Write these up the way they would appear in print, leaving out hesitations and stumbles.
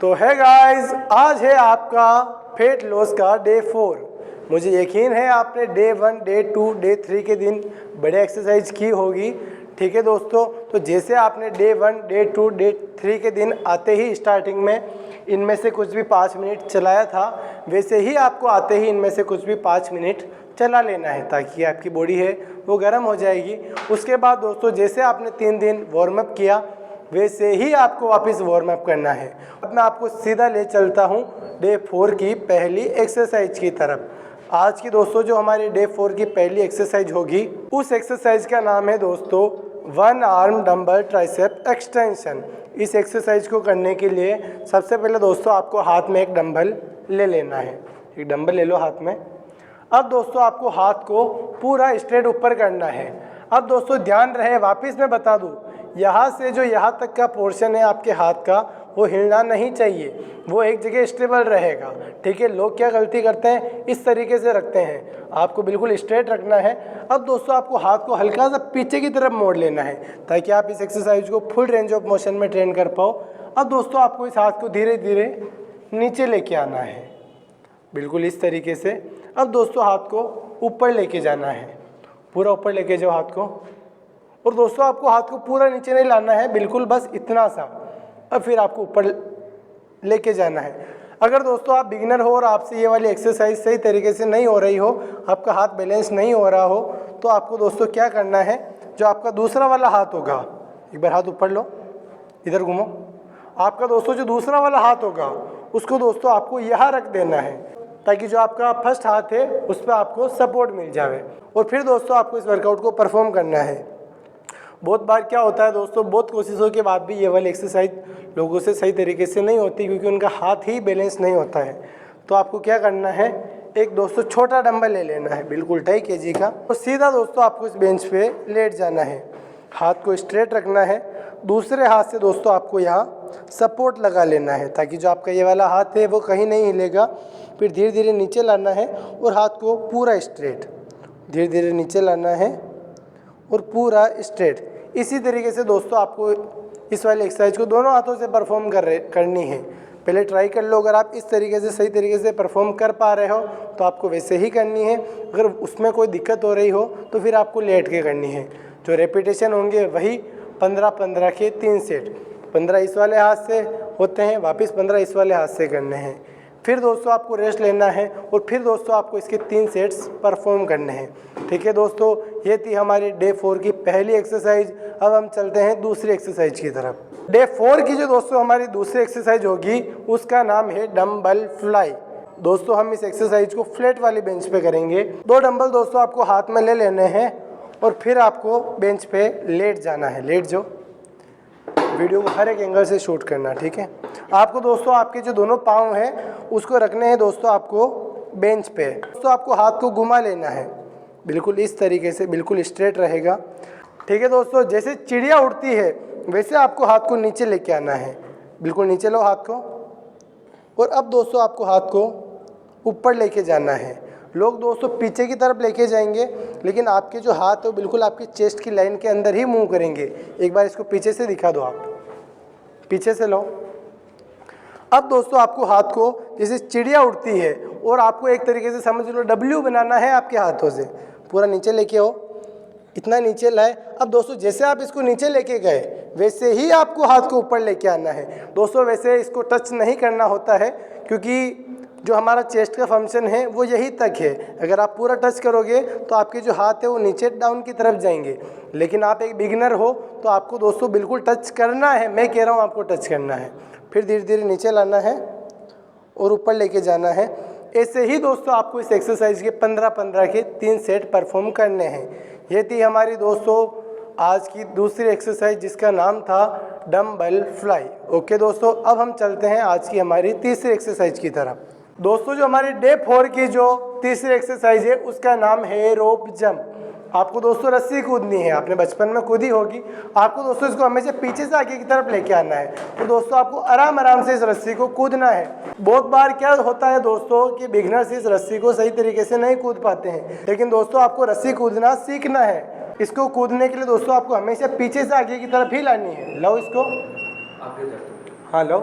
तो है गाइस, आज है आपका फेट लॉस का डे 4। मुझे यकीन है आपने डे 1, डे 2, डे 3 के दिन बड़े एक्सरसाइज की होगी। ठीक है दोस्तों, तो जैसे आपने डे 1, डे 2, डे 3 के दिन आते ही स्टार्टिंग में इनमें से कुछ भी 5 मिनट चलाया था, वैसे ही आपको आते ही इनमें से कुछ भी 5 मिनट चला लेना है ताकि आपकी बॉडी है वो गर्म हो जाएगी। उसके बाद दोस्तों जैसे आपने 3 दिन वार्म अप किया वैसे ही आपको वापस वार्म अप करना है। अब मैं आपको सीधा ले चलता हूँ डे 4 की पहली एक्सरसाइज की तरफ। आज की दोस्तों जो हमारी डे 4 की पहली एक्सरसाइज होगी उस एक्सरसाइज का नाम है दोस्तों 1 आर्म डंबल ट्राइसेप एक्सटेंशन। इस एक्सरसाइज को करने के लिए सबसे पहले दोस्तों आपको हाथ में एक डंबल ले लेना है। एक डंबल ले लो हाथ में। अब दोस्तों आपको हाथ को पूरा स्ट्रेट ऊपर करना है। अब दोस्तों ध्यान रहे, वापस मैं बता दूं, यहाँ से जो यहाँ तक का पोर्शन है आपके हाथ का वो हिलना नहीं चाहिए, वो एक जगह स्टेबल रहेगा। ठीक है, लोग क्या गलती करते हैं, इस तरीके से रखते हैं, आपको बिल्कुल स्ट्रेट रखना है। अब दोस्तों आपको हाथ को हल्का सा पीछे की तरफ मोड़ लेना है ताकि आप इस एक्सरसाइज को फुल रेंज ऑफ मोशन में ट्रेन कर पाओ। अब दोस्तों आपको इस हाथ को धीरे धीरे नीचे लेके आना है, बिल्कुल इस तरीके से। अब दोस्तों हाथ को ऊपर लेके जाना है, पूरा ऊपर लेके जाओ हाथ को। और दोस्तों आपको हाथ को पूरा नीचे नहीं लाना है, बिल्कुल बस इतना सा। अब फिर आपको ऊपर लेके जाना है। अगर दोस्तों आप बिगिनर हो और आपसे ये वाली एक्सरसाइज सही तरीके से नहीं हो रही हो, आपका हाथ बैलेंस नहीं हो रहा हो, तो आपको दोस्तों क्या करना है, जो आपका दूसरा वाला हाथ होगा, एक बार हाथ ऊपर लो, इधर घूमो। आपका दोस्तों जो दूसरा वाला हाथ होगा उसको दोस्तों आपको यहाँ रख देना है ताकि जो आपका फर्स्ट हाथ है उस पर आपको सपोर्ट मिल जाए। और फिर दोस्तों आपको इस वर्कआउट को परफॉर्म करना है। बहुत बार क्या होता है दोस्तों, बहुत कोशिशों के बाद भी ये वाली एक्सरसाइज लोगों से सही तरीके से नहीं होती क्योंकि उनका हाथ ही बैलेंस नहीं होता है। तो आपको क्या करना है, एक दोस्तों छोटा डंबल ले लेना है, बिल्कुल 2.5 kg का, और सीधा दोस्तों आपको इस बेंच पे लेट जाना है। हाथ को स्ट्रेट रखना है, दूसरे हाथ से दोस्तों आपको यहाँ सपोर्ट लगा लेना है ताकि जो आपका ये वाला हाथ है वो कहीं नहीं हिलेगा। फिर धीरे धीरे नीचे लाना है और हाथ को पूरा स्ट्रेट, धीरे धीरे नीचे लाना है और पूरा स्ट्रेट। इसी तरीके से दोस्तों आपको इस वाली एक्सरसाइज को दोनों हाथों से परफॉर्म करनी है। पहले ट्राई कर लो, अगर आप इस तरीके से सही तरीके से परफॉर्म कर पा रहे हो तो आपको वैसे ही करनी है। अगर उसमें कोई दिक्कत हो रही हो तो फिर आपको लेट के करनी है। जो रेपिटेशन होंगे वही 15-15 के 3 सेट, 15 इस वाले हाथ से होते हैं, वापस 15 इस वाले हाथ से करने हैं। फिर दोस्तों आपको रेस्ट लेना है और फिर दोस्तों आपको इसके 3 सेट्स परफॉर्म करने हैं। ठीक है दोस्तों, ये थी हमारी डे 4 की पहली एक्सरसाइज। अब हम चलते हैं दूसरी एक्सरसाइज की तरफ। डे 4 की जो दोस्तों हमारी दूसरी एक्सरसाइज होगी उसका नाम है डंबल फ्लाई। दोस्तों हम इस एक्सरसाइज को फ्लैट वाली बेंच पे करेंगे। 2 डंबल दोस्तों आपको हाथ में ले लेने हैं और फिर आपको बेंच पे लेट जाना है। लेट जाओ, वीडियो को हर एक एंगल से शूट करना। ठीक है, आपको दोस्तों आपके जो दोनों पाँव हैं उसको रखने हैं दोस्तों आपको बेंच पे। दोस्तों आपको हाथ को घुमा लेना है, बिल्कुल इस तरीके से, बिल्कुल स्ट्रेट रहेगा। ठीक है दोस्तों, जैसे चिड़िया उड़ती है वैसे आपको हाथ को नीचे लेके आना है, बिल्कुल नीचे लो हाथ को। और अब दोस्तों आपको हाथ को ऊपर लेके जाना है। लोग दोस्तों पीछे की तरफ लेके जाएंगे लेकिन आपके जो हाथ है वो बिल्कुल आपकी चेस्ट की लाइन के अंदर ही मूव करेंगे। एक बार इसको पीछे से दिखा दो, आप पीछे से लो। अब दोस्तों आपको हाथ को जैसे चिड़िया उड़ती है और आपको एक तरीके से समझ लो डब्ल्यू बनाना है आपके हाथों से। पूरा नीचे लेके आओ, इतना नीचे लाए। अब दोस्तों जैसे आप इसको नीचे लेके गए वैसे ही आपको हाथ को ऊपर लेके आना है। दोस्तों वैसे इसको टच नहीं करना होता है क्योंकि जो हमारा चेस्ट का फंक्शन है वो यही तक है। अगर आप पूरा टच करोगे तो आपके जो हाथ है वो नीचे डाउन की तरफ जाएंगे। लेकिन आप एक बिगिनर हो तो आपको दोस्तों बिल्कुल टच करना है, मैं कह रहा हूँ आपको टच करना है। फिर धीरे धीरे नीचे लाना है और ऊपर लेके जाना है। ऐसे ही दोस्तों आपको इस एक्सरसाइज के 15-15 के 3 सेट परफॉर्म करने हैं। ये थी हमारी दोस्तों आज की दूसरी एक्सरसाइज जिसका नाम था डंबल फ्लाई। ओके दोस्तों, अब हम चलते हैं आज की हमारी तीसरी एक्सरसाइज की तरफ। दोस्तों जो हमारी डे 4 की जो तीसरी एक्सरसाइज है उसका नाम है रोप जंप। आपको दोस्तों रस्सी कूदनी है, आपने बचपन में कूदी होगी। आपको दोस्तों इसको हमेशा पीछे से आगे की तरफ लेके आना है। तो दोस्तों आपको आराम आराम से इस रस्सी को कूदना है। बहुत बार क्या होता है दोस्तों कि बिगिनर्स इस रस्सी को सही तरीके से नहीं कूद पाते हैं, लेकिन दोस्तों आपको रस्सी कूदना सीखना है। इसको कूदने के लिए दोस्तों आपको हमेशा पीछे से आगे की तरफ ही लानी है। लो इसको, हाँ लो,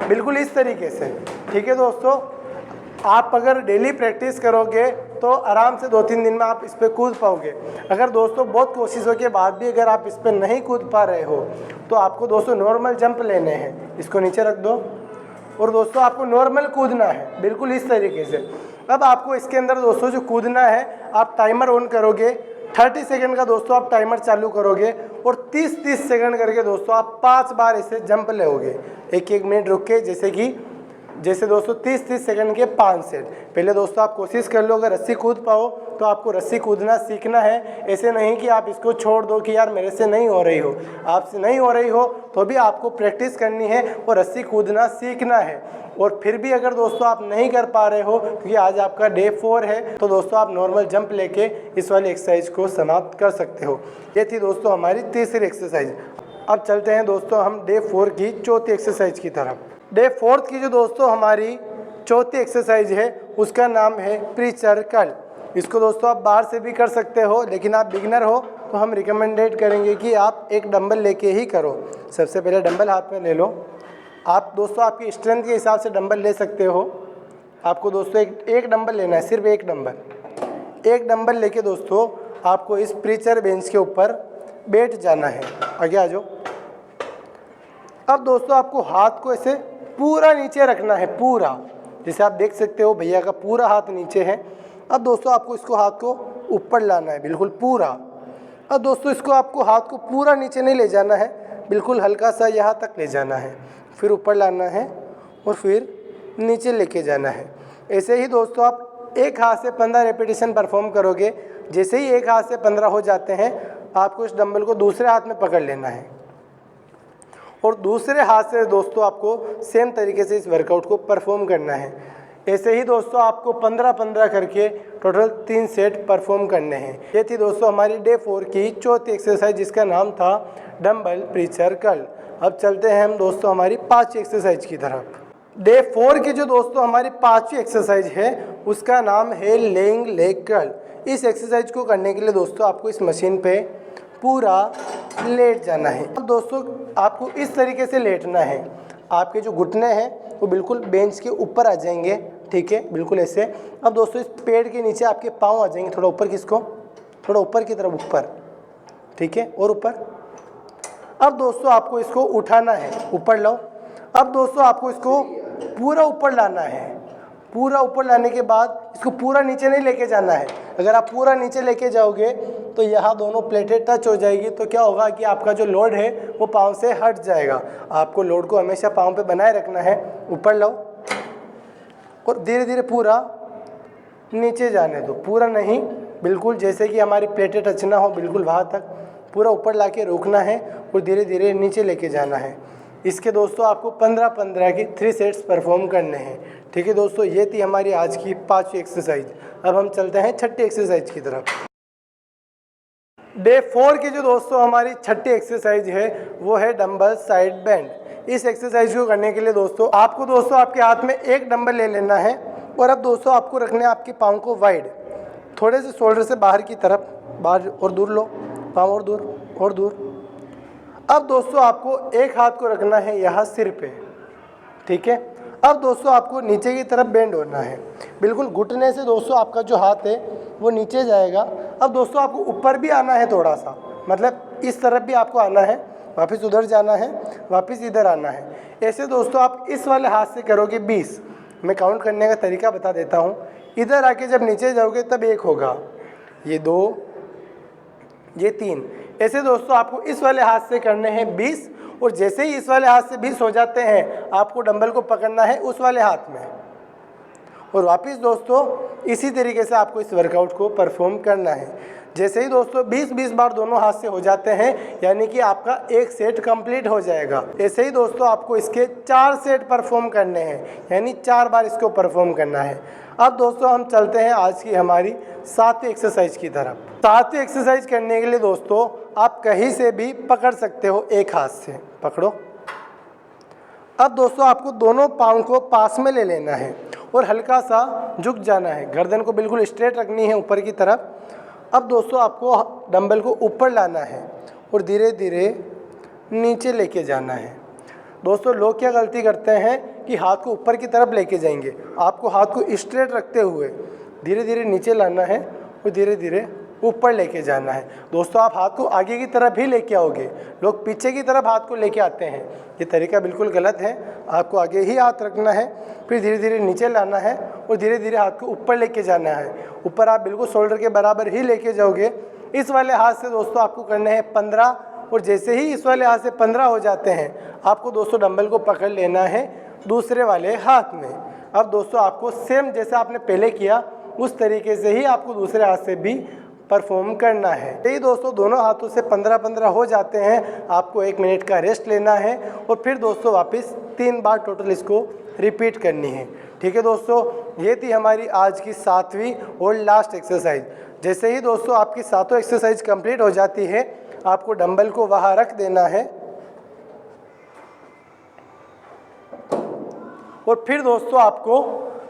बिल्कुल इस तरीके से। ठीक है दोस्तों, आप अगर डेली प्रैक्टिस करोगे तो आराम से 2-3 दिन में आप इस पर कूद पाओगे। अगर दोस्तों बहुत कोशिशों के बाद भी अगर आप इस पर नहीं कूद पा रहे हो तो आपको दोस्तों नॉर्मल जंप लेने हैं। इसको नीचे रख दो और दोस्तों आपको नॉर्मल कूदना है, बिल्कुल इस तरीके से। अब आपको इसके अंदर दोस्तों जो कूदना है, आप टाइमर ऑन करोगे, 30 सेकंड का दोस्तों आप टाइमर चालू करोगे और 30-30 सेकंड करके दोस्तों आप 5 बार इसे जंप लोगे, 1-1 मिनट रुक के। जैसे दोस्तों 30-30 सेकंड के 5 सेट। पहले दोस्तों आप कोशिश कर लो, अगर रस्सी कूद पाओ तो आपको रस्सी कूदना सीखना है। ऐसे नहीं कि आप इसको छोड़ दो कि यार मेरे से नहीं हो रही हो। आपसे नहीं हो रही हो तो भी आपको प्रैक्टिस करनी है और रस्सी कूदना सीखना है। और फिर भी अगर दोस्तों आप नहीं कर पा रहे हो, क्योंकि आज आपका डे 4 है, तो दोस्तों आप नॉर्मल जंप लेके इस वाली एक्सरसाइज को समाप्त कर सकते हो। ये थी दोस्तों हमारी तीसरी एक्सरसाइज। अब चलते हैं दोस्तों हम डे 4 की चौथी एक्सरसाइज की तरफ। डे 4 की जो दोस्तों हमारी चौथी एक्सरसाइज है उसका नाम है प्रीचर कर्ल। इसको दोस्तों आप बाहर से भी कर सकते हो, लेकिन आप बिगिनर हो तो हम रिकमेंडेड करेंगे कि आप एक डंबल लेके ही करो। सबसे पहले डंबल हाथ में ले लो। आप दोस्तों आपकी स्ट्रेंथ के हिसाब से डंबल ले सकते हो। आपको दोस्तों एक डंबल लेना है, सिर्फ एक डंबल। एक डंबल लेके दोस्तों आपको इस प्रीचर बेंच के ऊपर बैठ जाना है। आगे आ जाओ। अब दोस्तों आपको हाथ को ऐसे पूरा नीचे रखना है, पूरा। जैसे आप देख सकते हो भैया का पूरा हाथ नीचे है। अब दोस्तों आपको इसको हाथ को ऊपर लाना है, बिल्कुल पूरा। अब दोस्तों इसको आपको हाथ को पूरा नीचे नहीं ले जाना है, बिल्कुल हल्का सा यहाँ तक ले जाना है, फिर ऊपर लाना है और फिर नीचे लेके जाना है। ऐसे ही दोस्तों आप एक हाथ से 15 रेपिटेशन परफॉर्म करोगे। जैसे ही एक हाथ से 15 हो जाते हैं, आपको इस डंबल को दूसरे हाथ में पकड़ लेना है और दूसरे हाथ से दोस्तों आपको सेम तरीके से इस वर्कआउट को परफॉर्म करना है। ऐसे ही दोस्तों आपको 15-15 करके टोटल 3 सेट परफॉर्म करने हैं। ये थी दोस्तों हमारी डे 4 की चौथी एक्सरसाइज, जिसका नाम था डंबल प्रीचर कर्ल। अब चलते हैं हम दोस्तों हमारी 5वीं एक्सरसाइज की तरफ। डे 4 की जो दोस्तों हमारी 5वीं एक्सरसाइज है उसका नाम है लेइंग लेग कर्ल। इस एक्सरसाइज को करने के लिए दोस्तों आपको इस मशीन पे पूरा लेट जाना है। अब दोस्तों आपको इस तरीके से लेटना है, आपके जो घुटने हैं वो बिल्कुल बेंच के ऊपर आ जाएंगे। ठीक है, बिल्कुल ऐसे। अब दोस्तों इस पेड़ के नीचे आपके पाँव आ जाएंगे, थोड़ा ऊपर, किसको थोड़ा ऊपर की तरफ, ऊपर। ठीक है, और ऊपर। अब दोस्तों आपको इसको उठाना है, ऊपर लाओ। अब दोस्तों आपको इसको पूरा ऊपर लाना है। पूरा ऊपर लाने के बाद इसको पूरा नीचे नहीं लेके जाना है। अगर आप पूरा नीचे लेके जाओगे तो यहाँ दोनों प्लेटें टच हो जाएगी, तो क्या होगा कि आपका जो लोड है वो पाँव से हट जाएगा। आपको लोड को हमेशा पाँव पे बनाए रखना है। ऊपर लाओ और धीरे धीरे पूरा नीचे जाने दो, पूरा नहीं, बिल्कुल जैसे कि हमारी प्लेटें टच ना हो, बिल्कुल वहाँ तक पूरा ऊपर ला के रोकना है और धीरे धीरे नीचे लेके जाना है। इसके दोस्तों आपको 15-15 के 3 सेट्स परफॉर्म करने हैं। ठीक है दोस्तों, ये थी हमारी आज की 5वीं एक्सरसाइज। अब हम चलते हैं 6ठी एक्सरसाइज की तरफ। डे 4 की जो दोस्तों हमारी 6ठी एक्सरसाइज है वो है डंबल साइड बेंड। इस एक्सरसाइज को करने के लिए दोस्तों आपको दोस्तों आपके हाथ में एक डंबल ले लेना है और अब दोस्तों आपको रखना है आपके पाँव को वाइड, थोड़े से शोल्डर से बाहर की तरफ, बाहर और दूर लो, पाँव और दूर और दूर। अब दोस्तों आपको एक हाथ को रखना है यहाँ सिर पे। ठीक है, अब दोस्तों आपको नीचे की तरफ बेंड होना है, बिल्कुल घुटने से दोस्तों आपका जो हाथ है वो नीचे जाएगा। अब दोस्तों आपको ऊपर भी आना है थोड़ा सा, मतलब इस तरफ भी आपको आना है, वापस उधर जाना है, वापस इधर आना है। ऐसे दोस्तों आप इस वाले हाथ से करोगे 20। मैं काउंट करने का तरीका बता देता हूँ। इधर आके जब नीचे जाओगे तब 1 होगा, ये 2, ये 3। ऐसे दोस्तों आपको इस वाले हाथ से करने हैं 20 और जैसे ही इस वाले हाथ से 20 हो जाते हैं आपको डंबल को पकड़ना है उस वाले हाथ में और वापस दोस्तों इसी तरीके से आपको इस वर्कआउट को परफॉर्म करना है। जैसे ही दोस्तों 20-20 बार दोनों हाथ से हो जाते हैं यानी कि आपका एक सेट कंप्लीट हो जाएगा। ऐसे ही दोस्तों आपको इसके 4 सेट परफॉर्म करने हैं, यानी 4 बार इसको परफॉर्म करना है। अब दोस्तों हम चलते हैं आज की हमारी 7वीं एक्सरसाइज की तरफ। 7वीं एक्सरसाइज करने के लिए दोस्तों आप कहीं से भी पकड़ सकते हो, एक हाथ से पकड़ो। अब दोस्तों आपको दोनों पाँव को पास में ले लेना है और हल्का सा झुक जाना है, गर्दन को बिल्कुल स्ट्रेट रखनी है ऊपर की तरफ। अब दोस्तों आपको डंबल को ऊपर लाना है और धीरे धीरे नीचे लेके जाना है। दोस्तों लोग क्या गलती करते हैं कि हाथ को ऊपर की तरफ लेके जाएंगे। आपको हाथ को स्ट्रेट रखते हुए धीरे धीरे नीचे लाना है और धीरे धीरे ऊपर लेके जाना है। दोस्तों आप हाथ को आगे की तरफ ही लेके आओगे, लोग पीछे की तरफ हाथ को लेके आते हैं, ये तरीका बिल्कुल गलत है। आपको आगे ही हाथ रखना है, फिर धीरे धीरे नीचे लाना है और धीरे धीरे हाथ को ऊपर लेके जाना है। ऊपर आप बिल्कुल शोल्डर के बराबर ही लेके जाओगे। इस वाले हाथ से दोस्तों आपको करने हैं 15, और जैसे ही इस वाले हाथ से 15 हो जाते हैं आपको दोस्तों डंबल को पकड़ लेना है दूसरे वाले हाथ में। अब दोस्तों आपको सेम जैसा आपने पहले किया उस तरीके से ही आपको दूसरे हाथ से भी परफॉर्म करना है। यही दोस्तों दोनों हाथों से 15-15 हो जाते हैं, आपको 1 मिनट का रेस्ट लेना है और फिर दोस्तों वापस 3 बार टोटल इसको रिपीट करनी है। ठीक है दोस्तों, ये थी हमारी आज की 7वीं और लास्ट एक्सरसाइज। जैसे ही दोस्तों आपकी 7 एक्सरसाइज कंप्लीट हो जाती है आपको डंबल को वहाँ रख देना है और फिर दोस्तों आपको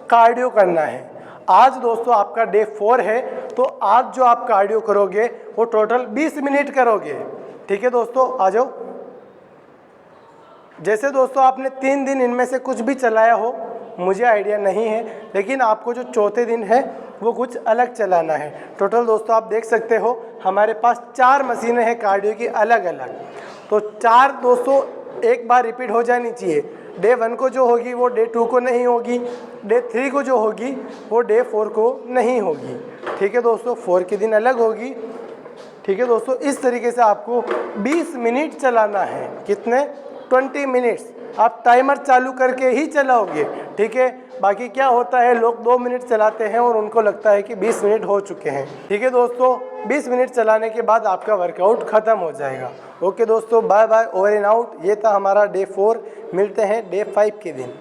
कार्डियो करना है। आज दोस्तों आपका डे 4 है, तो आज जो आप कार्डियो करोगे वो टोटल 20 मिनट करोगे। ठीक है दोस्तों, आ जाओ। जैसे दोस्तों आपने 3 दिन इनमें से कुछ भी चलाया हो, मुझे आइडिया नहीं है, लेकिन आपको जो चौथे दिन है वो कुछ अलग चलाना है। टोटल दोस्तों आप देख सकते हो हमारे पास 4 मशीनें हैं कार्डियो की अलग अलग, तो 4 दोस्तों एक बार रिपीट हो जानी चाहिए। डे 1 को जो होगी वो डे 2 को नहीं होगी, डे 3 को जो होगी वो डे 4 को नहीं होगी। ठीक है दोस्तों, 4 के दिन अलग होगी। ठीक है दोस्तों, इस तरीके से आपको 20 मिनट चलाना है। कितने? 20 मिनट्स। आप टाइमर चालू करके ही चलाओगे। ठीक है, बाकी क्या होता है लोग 2 मिनट चलाते हैं और उनको लगता है कि 20 मिनट हो चुके हैं। ठीक है दोस्तों, 20 मिनट चलाने के बाद आपका वर्कआउट ख़त्म हो जाएगा। ओके दोस्तों, bye bye, over and out. ये था हमारा डे 4। मिलते हैं डे 5 के दिन।